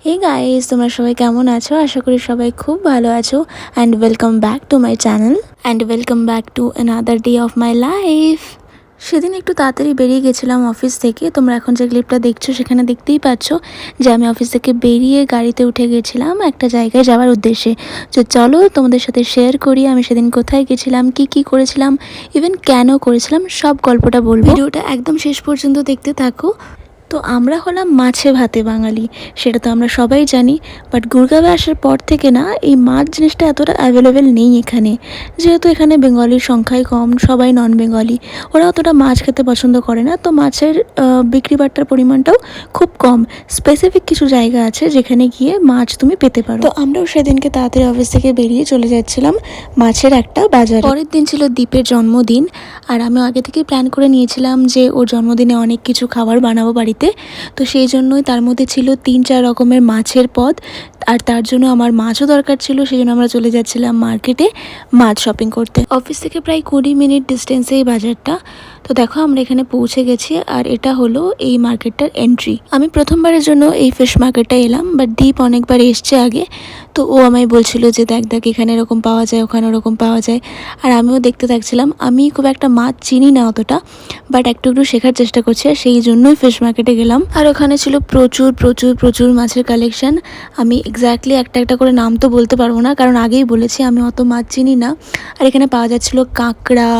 Hey guys, তোমরা সবাই কেমন আছো? আশা করি সবাই খুব ভালো আছো। And welcome back to my channel and welcome back to another day of my life. সেদিন একটু তাড়াতাড়ি বেরিয়ে গেছিলাম অফিস থেকে। তোমরা এখন যে ক্লিপটা দেখছো সেখানে দেখতেই পাচ্ছ যে আমি অফিস থেকে বেরিয়ে গাড়িতে উঠে গেছিলাম একটা জায়গায় যাওয়ার উদ্দেশ্যে। তো চলো তোমাদের সাথে শেয়ার করি আমি সেদিন কোথায় গেছিলাম, কি করেছিলাম, ইভেন কেন করেছিলাম, সব গল্পটা বলবো। ভিডিওটা একদম শেষ পর্যন্ত দেখতে থাকো। তো আমরা হলাম মাছে ভাতে বাঙালি, সেটা তো আমরা সবাই জানি। বাট গুরগাঁওয়ে আসার পর থেকে না এই মাছ জিনিসটা এতটা অ্যাভেলেবেল নেই এখানে। যেহেতু এখানে বেঙ্গলির সংখ্যাই কম, সবাই নন বেঙ্গলি, ওরা অতটা মাছ খেতে পছন্দ করে না। তো মাছের বিক্রি বাট্টার পরিমাণটাও খুব কম। স্পেসিফিক কিছু জায়গা আছে যেখানে গিয়ে মাছ তুমি পেতে পারো। তো আমরাও সেদিনকে তাড়াতাড়ি অফিস থেকে বেরিয়ে চলে যাচ্ছিলাম মাছের একটা বাজার। পরের দিন ছিল দীপের জন্মদিন, আর আমি আগে থেকে প্ল্যান করে নিয়েছিলাম যে ওর জন্মদিনে অনেক কিছু খাবার বানাবো বাড়িতে। তো সেই জন্যই তার মধ্যে ছিল 3-4 রকমের মাছের পদ, আর তার জন্য আমার মাছও দরকার ছিল। সেই জন্য আমরা চলে যাচ্ছিলাম মার্কেটে মাছ শপিং করতে। অফিস থেকে প্রায় 20 মিনিট ডিস্টেন্সে এই বাজারটা। তো দেখো আমরা এখানে পৌঁছে গেছি, আর এটা হলো এই মার্কেটটার এন্ট্রি। আমি প্রথমবারের জন্য এই ফিশ মার্কেটে এলাম, বাট দীপ অনেকবার এসছে আগে। তো ও আমায় বলছিল যে দেখ দেখ এখানে এরকম পাওয়া যায়, ওখানে ওরকম পাওয়া যায়। আর আমিও দেখতে থাকছিলাম। আমি খুব একটা মাছ চিনি না অতটা, বাট একটু একটু শেখার চেষ্টা করছি, আর সেই জন্যই ফিশ মার্কেটে গেলাম। আর ওখানে ছিল প্রচুর প্রচুর প্রচুর মাছের কালেকশন। আমি এক্স্যাক্টলি একটা একটা করে নাম তো বলতে পারবো না, কারণ আগেই বলেছি আমি অত মাছ চিনি না। আর এখানে পাওয়া যাচ্ছিল কাঁকড়া,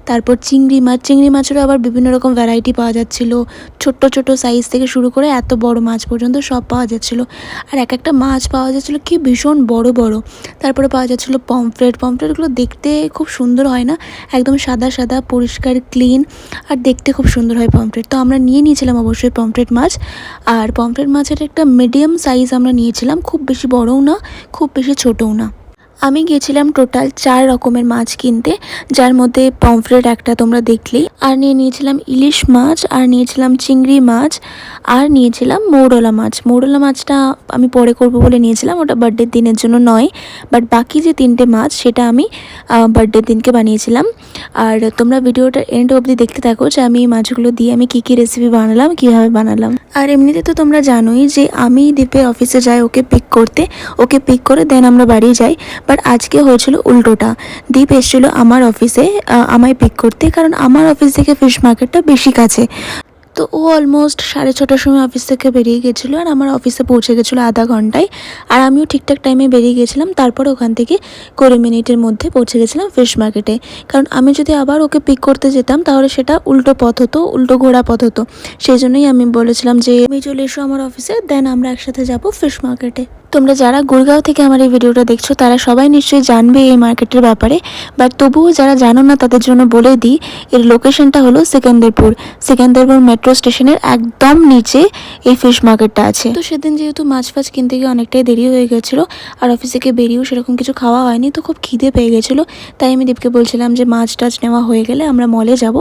তারপর চিংড়ি মাছেরও আবার বিভিন্ন রকম ভ্যারাইটি পাওয়া যাচ্ছিল। ছোট্ট ছোট সাইজ থেকে শুরু করে এত বড় মাছ পর্যন্ত সব পাওয়া যাচ্ছিল। আর এক একটা মাছ পাওয়া যাচ্ছিল কি ভীষণ বড় বড়। তারপরে পাওয়া যাচ্ছিল পমফ্রেটগুলো দেখতে খুব সুন্দর হয় না, একদম সাদা সাদা পরিষ্কার ক্লিন, আর দেখতে খুব সুন্দর হয় পমফ্রেট। তো আমরা নিয়ে নিয়েছিলাম অবশ্যই পমফ্রেট মাছ। আর পমফ্রেট মাছের একটা মিডিয়াম সাইজ আমরা নিয়েছিলাম, খুব বেশি বড়ও না, খুব বেশি ছোটও না। আমি গেছিলাম টোটাল 4 রকমের মাছ কিনতে, যার মধ্যে পমফ্রেট একটা তোমরা দেখলেই, আর নিয়েছিলাম ইলিশ মাছ, আর নিয়েছিলাম চিংড়ি মাছ, আর নিয়েছিলাম মৌরলা মাছ। মৌরলা মাছটা আমি পরে করব বলে নিয়েছিলাম, ওটা বার্থডের দিনের জন্য নয়। বাট বাকি যে 3টে মাছ সেটা আমি বার্থডের দিনকে বানিয়েছিলাম। আর তোমরা ভিডিওটা এন্ড অবধি দেখতে থাকো যে আমি এই মাছগুলো দিয়ে আমি কী রেসিপি বানালাম, কীভাবে বানালাম। আর এমনিতে তো তোমরা জানোই যে আমি দীপের অফিসে যাই ওকে পিক করতে, ওকে পিক করে দেন আমরা বাড়ি যাই। বাট আজকে হয়েছিল উল্টোটা। দীপ এসেছিল আমার অফিসে আমায় পিক করতে, কারণ আমার অফিস থেকে ফিশ মার্কেটটা বেশি কাছে। তো ও অলমোস্ট 6:30টার সময় অফিস থেকে বেরিয়ে গেছিলো, আর আমার অফিসে পৌঁছে গেছিলো আধা ঘন্টায়। আর আমিও ঠিকঠাক টাইমে বেরিয়ে গেছিলাম। তারপরে ওখান থেকে 20 মিনিটের মধ্যে পৌঁছে গেছিলাম ফিশ মার্কেটে। কারণ আমি যদি আবার ওকে পিক করতে যেতাম তাহলে সেটা উল্টো পথ হতো, উল্টো ঘোরা পথ হতো। সেই জন্যই আমি বলেছিলাম যে তুমি চলে এসো আমার অফিসে, দেন আমরা একসাথে যাবো ফিশ মার্কেটে। তোমরা যারা গুরগাঁও থেকে আমার এই ভিডিওটা দেখছো তারা সবাই নিশ্চয়ই জানবে এই মার্কেটের ব্যাপারে, বাট তবুও যারা জানো না তাদের জন্য বলে দিই। এর লোকেশনটা হলো সিকান্দারপুর মেট্রো স্টেশনের একদম নিচে এই ফিশ মার্কেটটা আছে। তো সেদিন যেহেতু মাছ ফাছ কিনতে গিয়ে অনেকটাই দেরি হয়ে গেছিলো, আর অফিস থেকে বেরিয়েও সেরকম কিছু খাওয়া হয়নি, তো খুব খিদে পেয়ে গেছিলো। তাই আমি দীপকে বলছিলাম যে মাছ টাছ নেওয়া হয়ে গেলে আমরা মলে যাব।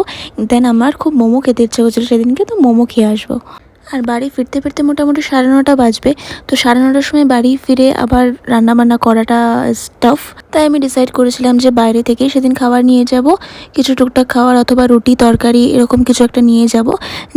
দেন আমার খুব মোমো খেতে ইচ্ছে হচ্ছিলো সেদিনকে, তো মোমো খেয়ে আসবো। আর বাড়ি ফিরতে ফিরতে মোটামুটি 9:30 বাজবে। তো 9:30টার সময় বাড়ি ফিরে আবার রান্নাবান্না করাটা টাফ। তাই আমি ডিসাইড করেছিলাম যে বাইরে থেকে সেদিন খাবার নিয়ে যাব, কিছু টুকটাক খাবার অথবা রুটি তরকারি এরকম কিছু একটা নিয়ে যাব,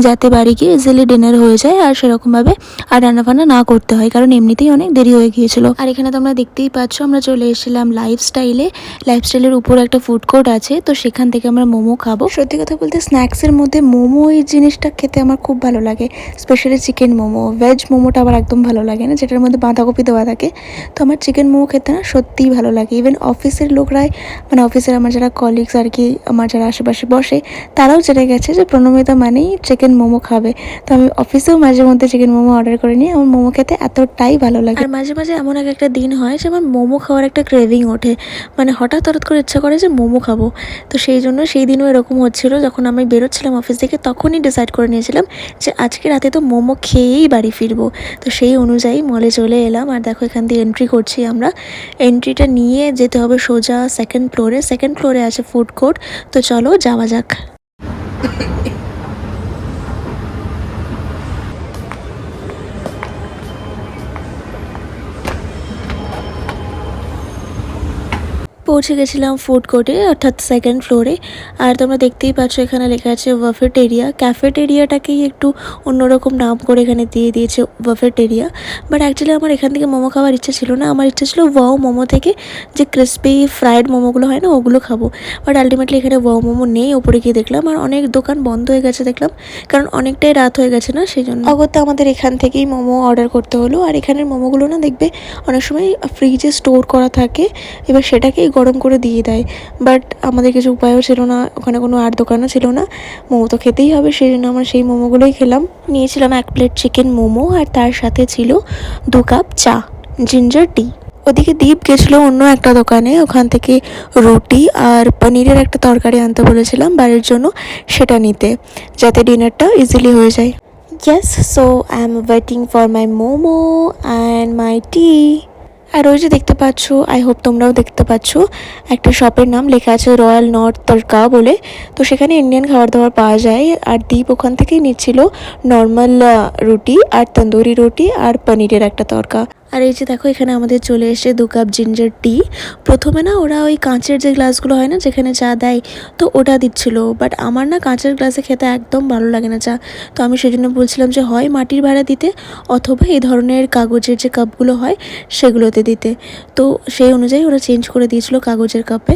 যাতে বাড়ি গিয়ে ইজিলি ডিনার হয়ে যায় আর সেরকমভাবে আর রান্নাবান্না না করতে হয়, কারণ এমনিতেই অনেক দেরি হয়ে গিয়েছিল। আর এখানে তোমরা দেখতেই পাচ্ছ আমরা চলে এসেছিলাম লাইফস্টাইলের উপর একটা ফুড কোর্ট আছে, তো সেখান থেকে আমরা মোমো খাবো। সত্যি কথা বলতে স্ন্যাক্সের মধ্যে মোমো এই জিনিসটা খেতে আমার খুব ভালো লাগে, স্পেশালি চিকেন মোমো। ভেজ মোমোটা আবার একদম ভালো লাগে না, যেটার মধ্যে বাঁধাকপি দেওয়া থাকে। তো আমার চিকেন মোমো খেতে না সত্যিই ভালো লাগে। ইভেন অফিসের লোকরাই, মানে অফিসের আমার যারা কলিগস আর কি, আমার যারা আশেপাশে বসে, তারাও জেনে গেছে যে প্রণমিতা মানেই চিকেন মোমো খাবে। তো আমি অফিসেও মাঝে মধ্যে চিকেন মোমো অর্ডার করে নিই, আমার মোমো খেতে এতটাই ভালো লাগে। আর মাঝে মাঝে এমন একটা দিন হয় যে আমার মোমো খাওয়ার একটা ক্রেভিং ওঠে, মানে হঠাৎ করে ইচ্ছা করে যে মোমো খাবো। তো সেই জন্য সেই দিনও এরকম হচ্ছিলো, যখন আমি বেরোচ্ছিলাম অফিস থেকে তখনই ডিসাইড করে নিয়েছিলাম যে আজকে রাতে তো মোমো খেয়েই বাড়ি ফিরবো। তো সেই অনুযায়ী মলে চলে এলাম। আর দেখো এখান দিয়ে এন্ট্রি করছি আমরা। এন্ট্রিটা নিয়ে যেতে হবে সোজা সেকেন্ড ফ্লোরে আছে ফুড কোর্ট। তো চলো যাওয়া যাক। পৌঁছে গেছিলাম ফুড কোর্টে, অর্থাৎ সেকেন্ড ফ্লোরে। আর তোমরা দেখতেই পাচ্ছ এখানে লেখা আছে ওয়াফেটেরিয়া। ক্যাফেটেরিয়াটাকেই একটু অন্যরকম নাম করে এখানে দিয়ে দিয়েছে ওয়াফেটেরিয়া। বাট অ্যাকচুয়ালি আমার এখান থেকে মোমো খাওয়ার ইচ্ছা ছিল না, আমার ইচ্ছা ছিল ওয়াও মোমো থেকে যে ক্রিস্পি ফ্রাইড মোমোগুলো হয় না, ওগুলো খাবো। বাট আলটিমেটলি এখানে ওয়াও মোমো নেই। ওপরে গিয়ে দেখলাম আর অনেক দোকান বন্ধ হয়ে গেছে দেখলাম, কারণ অনেকটাই রাত হয়ে গেছে না, সেই জন্য অগত্যা আমাদের এখান থেকেই মোমো অর্ডার করতে হলো। আর এখানের মোমোগুলো না দেখবে অনেক সময় ফ্রিজে স্টোর করা থাকে, এবার সেটাকেই গরম করে দিয়ে দেয়। বাট আমাদের কিছু উপায়ও ছিল না, ওখানে কোনো আর দোকানও ছিল না, মোমো তো খেতেই হবে, সেই জন্য আমরা সেই মোমোগুলোই খেলাম। নিয়েছিলাম 1 প্লেট চিকেন মোমো, আর তার সাথে ছিল 2 কাপ চা, জিঞ্জার টি। ওদিকে দীপ গেছিলো অন্য একটা দোকানে, ওখান থেকে রুটি আর পনিরের একটা তরকারি আনতে বলেছিলাম বাড়ির জন্য, সেটা নিতে, যাতে ডিনারটা ইজিলি হয়ে যায়। Yes, so I am waiting for my momo and my tea. আর ওই যে দেখতে পাচ্ছ, আই হোপ তোমরাও দেখতে পাচ্ছ, একটা শপের নাম লেখা আছে রয়্যাল নর্থ তড়কা বলে। তো সেখানে ইন্ডিয়ান খাবার দাবার পাওয়া যায়। আর দীপ ওখান থেকেই নিচ্ছিল নর্মাল রুটি আর তন্দুরি রুটি আর পনিরের একটা তড়কা। আর এই যে দেখো এখানে আমাদের চলে এসেছে 2 কাপ জিঞ্জার টি। প্রথমে না ওরা ওই কাঁচের যে গ্লাসগুলো হয় না যেখানে চা দেয়, তো ওটা দিচ্ছিল। বাট আমার না কাঁচের গ্লাসে খেতে একদম ভালো লাগে না চা। তো আমি সেজন্য বলছিলাম যে হয় মাটির ভাড়া দিতে, অথবা এই ধরনের কাগজের যে কাপগুলো হয় সেগুলোতে দিতে। তো সেই অনুযায়ী ওরা চেঞ্জ করে দিয়েছিল কাগজের কাপে।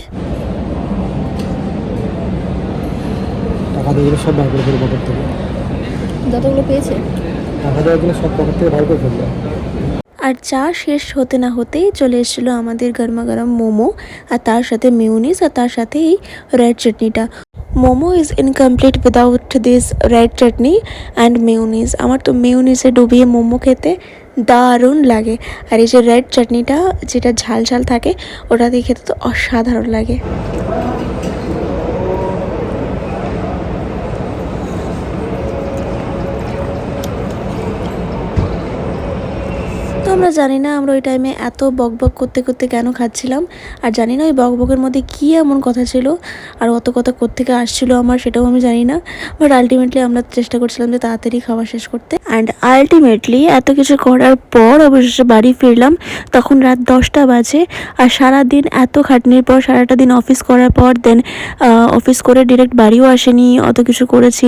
টাকা দিয়ে সব বার করে ফেলবে পকেট থেকে, যতগুলো পেয়েছে টাকা দেওয়ার জন্য সব পকেট থেকে বার করে ফেলবে। আর চা শেষ হতে না হতেই চলে এসেছিলো আমাদের গরমা গরম মোমো, আর তার সাথে মিউনিস, আর তার সাথে এই রেড চাটনিটা। Momo is incomplete without this red chutney and mayonnaise. আমার তো মিউনিসে ডুবিয়ে মোমো খেতে দারুণ লাগে। আর এই যে রেড চাটনিটা যেটা ঝাল ঝাল থাকে, ওটা দিয়ে খেতে তো অসাধারণ লাগে। তো আমরা জানি না আমরা ওই টাইমে এত বকবক করতে করতে কেন খাচ্ছিলাম, আর জানি না ওই বকবকের মধ্যে কী এমন কথা ছিল, আর অত কথা কোত্থেকে আসছিলো আমার সেটাও আমি জানি না। বাট আলটিমেটলি আমরা চেষ্টা করছিলাম যে তাড়াতাড়ি খাওয়া শেষ করতে। অ্যান্ড আলটিমেটলি এত কিছু করার পর অবশেষে বাড়ি ফিরলাম, তখন রাত 10টা বাজে। আর সারাদিন এত খাটনির পর, সারাটা দিন অফিস করার পর, দেন অফিস করে ডিরেক্ট বাড়িও আসেনি, অত কিছু করেছি,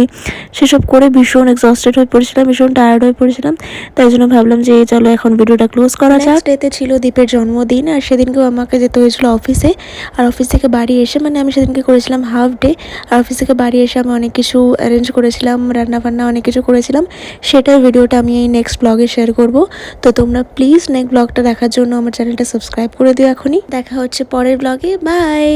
সেসব করে ভীষণ এক্সস্টেড হয়ে পড়েছিলাম, ভীষণ টায়ার্ড হয়ে পড়েছিলাম। তাই জন্য ভাবলাম যে চলো এখন ভিডিওটা ক্লোজ করা যাক। নেক্সট ডেতে ছিল দীপের জন্মদিন, আর সেদিনকেও আমাকে যেতে হয়েছিল অফিসে। আর অফিস থেকে বাড়ি এসে, মানে আমি সেদিনকে করেছিলাম হাফ ডে, আর অফিস থেকে বাড়ি এসে আমি অনেক কিছু অ্যারেঞ্জ করেছিলাম, রান্না বান্না অনেক কিছু করেছিলাম। সেটার ভিডিওটা আমি এই নেক্সট ব্লগে শেয়ার করব। তো তোমরা প্লিজ নেক্সট ব্লগটা দেখার জন্য আমার চ্যানেলটা সাবস্ক্রাইব করে দিও এখনই। দেখা হচ্ছে পরের ব্লগে, বাই।